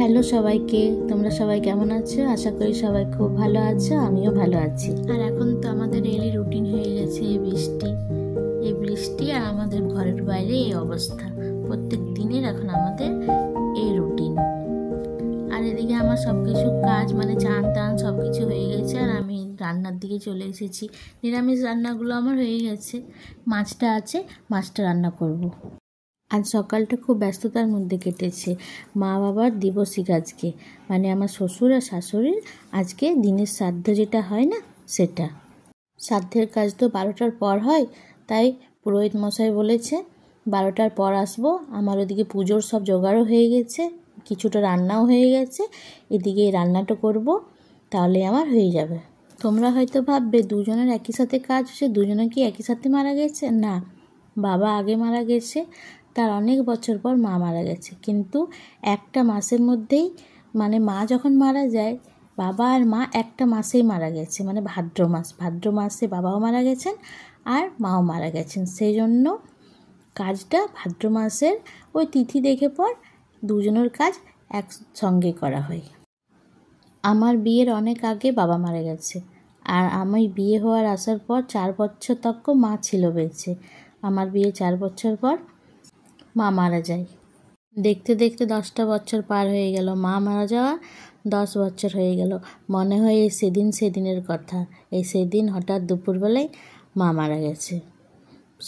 Hello সবাইকে, তোমরা সবাই কেমন আছো? আশা করি সবাই খুব ভালো আছো, আমিও ভালো আছি। আর এখন তো আমাদের ডেইলি রুটিন হয়ে গেছে এই বৃষ্টি আর আমাদের ঘরের বাইরে এই অবস্থা। প্রত্যেক দিনের এখন আমাদের এই রুটিন। আর এদিকে আমার সব কিছু কাজ মানে চান টান সব কিছু হয়ে গেছে, আর আমি রান্নার দিকে চলে এসেছি। নিরামিষ রান্নাগুলো আমার হয়ে গেছে, মাছটা আছে, মাছটা রান্না করব। আজ সকালটা খুব ব্যস্ততার মধ্যে কেটেছে। মা বাবার দিবসিক আজকে, মানে আমার শ্বশুর আর শাশুড়ির আজকে দিনের শ্রাদ্ধ যেটা হয় না সেটা। শ্রাদ্ধের কাজ তো 12টার পর হয়, তাই পুরোহিত মশাই বলেছে 12টার পর আসবো। আমার ওদিকে পুজোর সব জোগাড়ও হয়ে গেছে, কিছুটা রান্নাও হয়ে গেছে, এদিকে রান্নাটা করব, তাহলে আমার হয়ে যাবে। তোমরা হয়তো ভাববে দুজনের একই সাথে কাজ হচ্ছে, দুজনে কি একই সাথে মারা গেছে? না, বাবা আগে মারা গেছে, তার অনেক বছর পর মা মারা গেছে, কিন্তু একটা মাসের মধ্যেই, মানে মা যখন মারা যায় বাবা আর মা একটা মাসেই মারা গেছে, মানে ভাদ্র মাসে বাবাও মারা গেছেন আর মাও মারা গেছেন। সেই জন্য কাজটা ভাদ্র মাসের ওই তিথি দেখে পর দুজনের কাজ একসঙ্গে করা হয়। আমার বিয়ের অনেক আগে বাবা মারা গেছে, আর আমি বিয়ে হওয়ার আসার পর 4 বছর তক মা ছিল বেঁচে। আমার বিয়ে 4 বছর পর মা মারা যায়। দেখতে দেখতে 10টা বছর পার হয়ে গেল, মা মারা যাওয়া 10 বছর হয়ে গেল। মনে হয় সেদিনের কথা, সেদিন হঠাৎ দুপুরবেলায় মা মারা গেছে।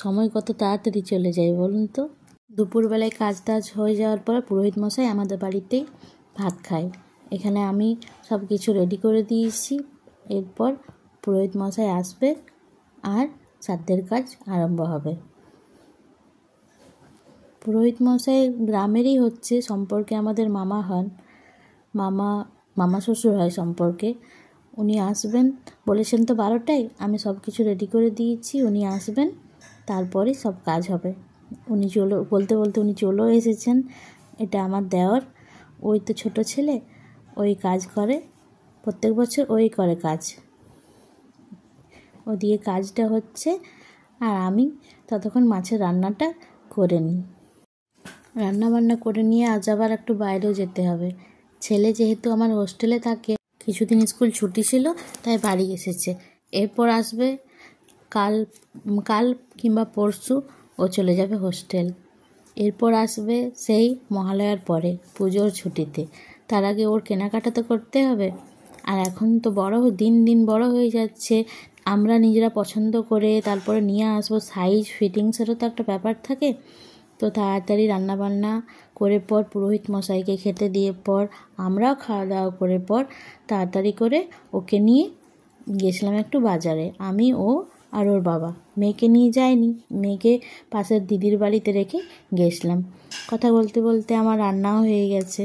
সময় কত তাড়াতাড়ি চলে যায় বলুন তো। দুপুরবেলায় কাজ টাজ হয়ে যাওয়ার পর পুরোহিত মশাই আমাদের বাড়িতেই ভাত খায়। এখানে আমি সব কিছু রেডি করে দিয়েছি, এরপর পুরোহিত মশাই আসবে আর শ্রাদ্ধের কাজ আরম্ভ হবে। পুরোহিত মশাই গ্রামেরই হচ্ছে, সম্পর্কে আমাদের মামা হন, মামা শ্বশুর হয় সম্পর্কে। উনি আসবেন বলেছেন তো 12টায়, আমি সব কিছু রেডি করে দিয়েছি, উনি আসবেন, তারপরে সব কাজ হবে। উনি বলতে উনি চলেও এসেছেন। এটা আমার দেওর, ওই তো ছোট ছেলে, ওই কাজ করে, প্রত্যেক বছর ওই করে কাজ। ওদিকে কাজটা হচ্ছে আর আমি ততক্ষণ মাছের রান্নাটা করে নিই। রান্নাবান্না করে নিয়ে আজ আবার একটু বাইরেও যেতে হবে। ছেলে যেহেতু আমার হোস্টেলে থাকে, কিছুদিন স্কুল ছুটি ছিল তাই বাড়ি এসেছে। এরপর আসবে কাল কিংবা পরশু ও চলে যাবে হোস্টেল। এরপর আসবে সেই মহালয়ার পরে পুজোর ছুটিতে। তার আগে ওর কেনাকাটা তো করতে হবে। আর এখন তো দিন দিন বড় হয়ে যাচ্ছে, আমরা নিজেরা পছন্দ করে তারপরে নিয়ে আসবো, সাইজ ফিটিংসেরও তো একটা ব্যাপার থাকে। তো তাড়াতাড়ি রান্নাবান্না করে পর পুরোহিত মশাইকে খেতে দিয়ে পর আমরাও খাওয়া দাওয়া করে পর তাড়াতাড়ি করে ওকে নিয়ে গেছিলাম একটু বাজারে। আমি, ও আর ওর বাবা। মেয়েকে নিয়ে যাইনি, মেয়েকে পাশের দিদির বাড়িতে রেখে গেছিলাম। কথা বলতে বলতে আমার রান্নাও হয়ে গেছে।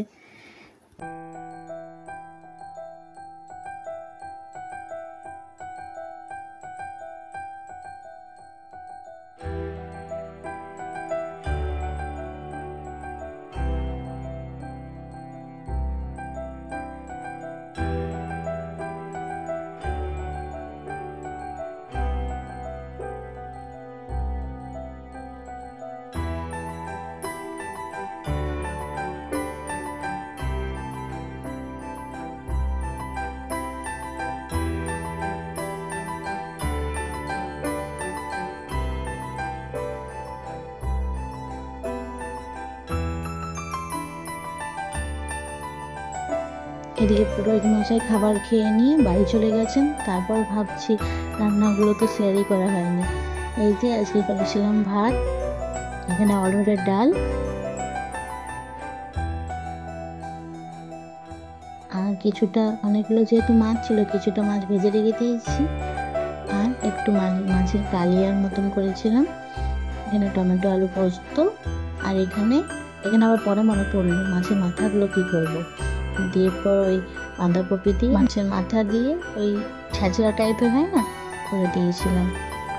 এদিকে পুরোহিত মশাই খাবার খেয়ে নিয়ে বাড়ি চলে গেছেন। তারপর ভাবছি রান্নাগুলো তো শেয়ারই করা হয়নি। এই যে আজকে করেছিলাম ভাত, এখানে অর্ডারের ডাল, আর অনেকগুলো যেহেতু মাছ ছিল কিছুটা মাছ ভেজে রেখে দিয়েছি, আর একটু মাছের কালিয়ার মতন করেছিলাম। এখানে টমেটো আলু পোস্ত, আর এখানে আবার পরে মনে পড়লো মাছের মাথাগুলো কী করবো, দিয়ে পর ওই বাঁধাকপি দিয়ে মাছের মাথা দিয়ে ওই ছ্যাঁচড়া টাইপের হয় না, করে দিয়েছিলাম।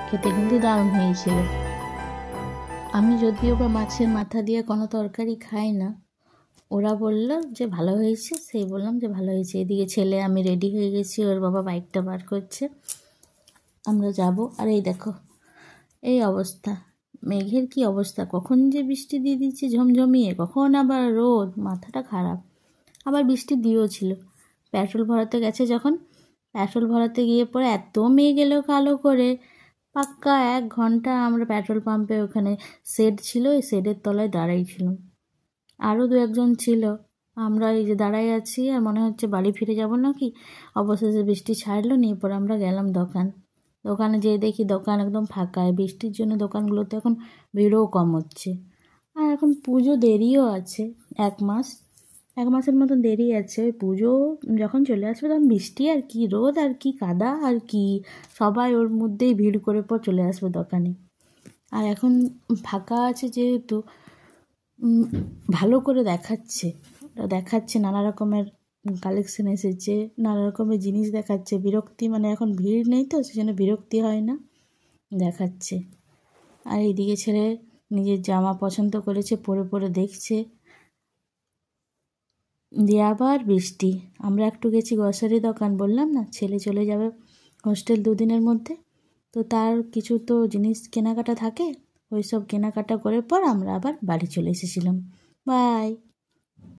খেতে কিন্তু দারুণ হয়েছিল। আমি যদিও বা মাছের মাথা দিয়ে কোনো তরকারি খাই না, ওরা বলল যে ভালো হয়েছে, সেই বললাম যে ভালো হয়েছে। এদিকে ছেলে আমি রেডি হয়ে গেছি, ওর বাবা বাইকটা বার করছে, আমরা যাব। আর এই দেখো এই অবস্থা, মেঘের কি অবস্থা, কখন যে বৃষ্টি দিয়ে দিচ্ছে ঝমঝমিয়ে, কখন আবার রোদ, মাথাটা খারাপ। আবার বৃষ্টি দিয়েছিল। পেট্রোল ভরাতে গেছে যখন, পেট্রোল ভরাতে গিয়ে পরে এত মেঘ এলো কালো করে, পাক্কা 1 ঘন্টা আমরা পেট্রোল পাম্পে ওখানে শেড ছিল, ওই শেডের তলায় দাঁড়াইছিলাম। আরও 2-1 জন ছিল। আমরা এই যে দাঁড়াই আছি আর মনে হচ্ছে বাড়ি ফিরে যাব নাকি। অবশেষে বৃষ্টি ছাড়লো, নিয়ে পরে আমরা গেলাম দোকানে যেয়ে দেখি দোকান একদম ফাঁকায়। বৃষ্টির জন্য দোকানগুলোতে এখন ভিড়ও কম হচ্ছে। আর এখন পুজো দেরিও আছে, 1 মাসের মতন দেরি আছে। ওই পুজো যখন চলে আসবে তখন বৃষ্টি আর কি, রোদ আর কি, কাদা আর কি, সবাই ওর মধ্যেই ভিড় করে পর চলে আসবে দোকানে। আর এখন ফাঁকা আছে যেহেতু ভালো করে দেখাচ্ছে নানা রকমের কালেকশন এসেছে, নানা রকমের জিনিস দেখাচ্ছে। বিরক্তি মানে এখন ভিড় নেই তো, সেজন্য বিরক্তি হয় না, দেখাচ্ছে। আর এইদিকে ছেলে নিজের জামা পছন্দ করেছে, পরে পরে দেখছে। দিয়ে আবার বৃষ্টি। আমরা একটু গেছি গ্রসারি দোকান, বললাম না ছেলে চলে যাবে হোস্টেল 2 দিনের মধ্যে, তো তার কিছু তো জিনিস কেনাকাটা থাকে, ওই সব কেনাকাটা করে পর আমরা আবার বাড়ি চলে এসেছিলাম। বাই।